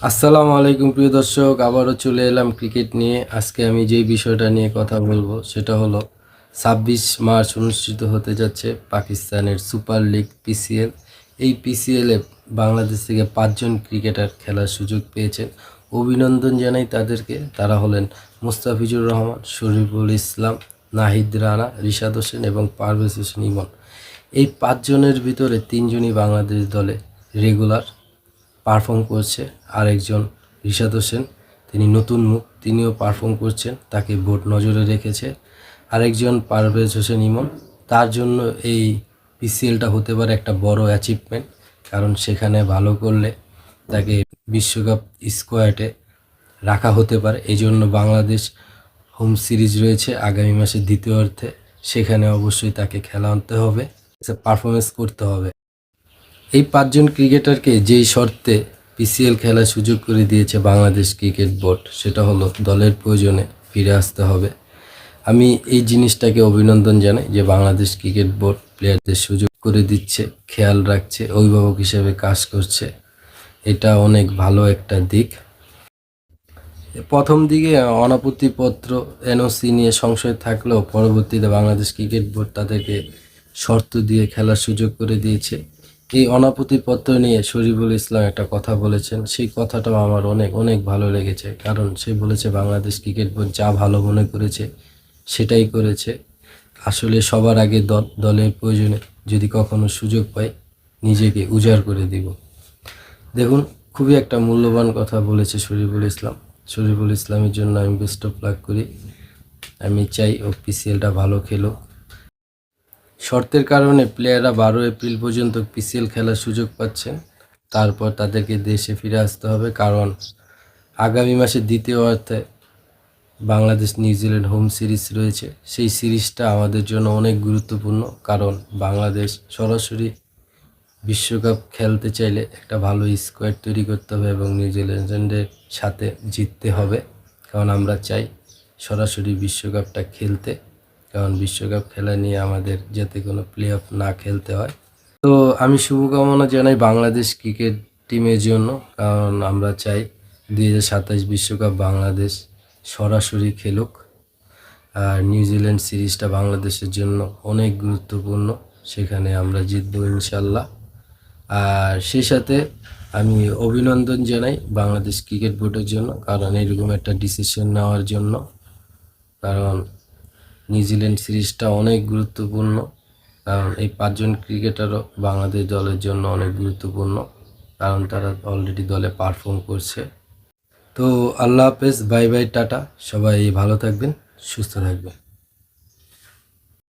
আসসালামু আলাইকুম প্রিয় দর্শক, আবারও চলে এলাম ক্রিকেট নিয়ে। আজকে আমি যেই বিষয়টা নিয়ে কথা বলবো সেটা হলো 26 মার্চ অনুষ্ঠিত হতে যাচ্ছে পাকিস্তানের সুপার লিগ পিসিএল। এই পিসিএলে বাংলাদেশ থেকে 5জন ক্রিকেটার খেলার সুযোগ পেয়েছেন। অভিনন্দন জানাই তাদেরকে। তারা হলেন মুস্তাফিজুর রহমান, শরীফুল ইসলাম, নাহিদ রানা, রিশাদ হোসেন এবং পারভেজ হোসেন ইমন। এই 5জনের ভিতরে 3জনই বাংলাদেশ দলে রেগুলার পারফর্ম করছে। আরেকজন রিশাদ হোসেন, তিনি নতুন মুখ, তিনিও পারফর্ম করছেন, তাকে বোর্ড নজরে রেখেছে। আরেকজন পারভেজ হোসেন ইমন, তার জন্য এই পিসিএলটা হতে পারে একটা বড় অ্যাচিভমেন্ট, কারণ সেখানে ভালো করলে তাকে বিশ্বকাপ স্কোয়াডে রাখা হতে পারে। এই জন্য বাংলাদেশ হোম সিরিজ রয়েছে আগামী মাসের দ্বিতীয়ার্ধে, সেখানে অবশ্যই তাকে খেলা আনতে হবে, পারফরমেন্স করতে হবে। এই 5জন ক্রিকেটারকে যেই শর্তে পিসিএল খেলার সুযোগ করে দিয়েছে বাংলাদেশ ক্রিকেট বোর্ড, সেটা হলো দলের প্রয়োজনে ফিরে আসতে হবে। আমি এই জিনিসটাকে অভিনন্দন জানাই যে বাংলাদেশ ক্রিকেট বোর্ড প্লেয়ারদের সুযোগ করে দিচ্ছে, খেয়াল রাখছে, অভিভাবক হিসেবে কাজ করছে। এটা অনেক ভালো একটা দিক। প্রথম দিকে অনাপত্তিপত্র এনওসি নিয়ে সংশয় থাকলেও পরবর্তীতে বাংলাদেশ ক্রিকেট বোর্ড তাদেরকে শর্ত দিয়ে খেলার সুযোগ করে দিয়েছে। এই অনাপত্তিপত্র নিয়ে শরীফুল ইসলাম একটা কথা বলেছেন, সেই কথাটাও আমার অনেক অনেক ভালো লেগেছে। কারণ সে বলেছে বাংলাদেশ ক্রিকেট বোর্ড যা ভালো মনে করেছে সেটাই করেছে। আসলে সবার আগে দলের প্রয়োজনে যদি কখনো সুযোগ পাই নিজেকে উজাড় করে দিব। দেখুন, খুবই একটা মূল্যবান কথা বলেছে শরীফুল ইসলাম। শরীফুল ইসলামের জন্য আমি বেস্ট অফ লাক করি। আমি চাই ও পিসিএলটা ভালো খেলুক। শর্তের কারণে প্লেয়াররা 12 এপ্রিল পর্যন্ত পিসিএল খেলার সুযোগ পাচ্ছেন, তারপর তাদেরকে দেশে ফিরে আসতে হবে। কারণ আগামী মাসের দ্বিতীয়ার্ধে বাংলাদেশ নিউজিল্যান্ড হোম সিরিজ রয়েছে। সেই সিরিজটা আমাদের জন্য অনেক গুরুত্বপূর্ণ, কারণ বাংলাদেশ সরাসরি বিশ্বকাপ খেলতে চাইলে একটা ভালো স্কোয়াড তৈরি করতে হবে এবং নিউজিল্যান্ডের সাথে জিততে হবে। কারণ আমরা চাই সরাসরি বিশ্বকাপটা খেলতে, কারণ বিশ্বকাপ খেলা নিয়ে আমাদের যাতে কোনো প্লে অফ না খেলতে হয়। তো আমি শুভকামনা জানাই বাংলাদেশ ক্রিকেট টিমের জন্য, কারণ আমরা চাই 2027 বিশ্বকাপ বাংলাদেশ সরাসরি খেলুক। আর নিউজিল্যান্ড সিরিজটা বাংলাদেশের জন্য অনেক গুরুত্বপূর্ণ, সেখানে আমরা জিতবো ইনশাল্লাহ। আর সেই সাথে আমি অভিনন্দন জানাই বাংলাদেশ ক্রিকেট বোর্ডের জন্য, কারণ এরকম একটা ডিসিশন নেওয়ার জন্য। কারণ নিউজিল্যান্ড সিরিজটা অনেক গুরুত্বপূর্ণ, কারণ এই 5জন ক্রিকেটারও বাংলাদেশ দলের জন্য অনেক গুরুত্বপূর্ণ, কারণ তারা অলরেডি দলে পারফর্ম করছে। তো আল্লাহ হাফেজ, বাই বাই, টাটা। সবাই ভালো থাকবেন, সুস্থ থাকবেন।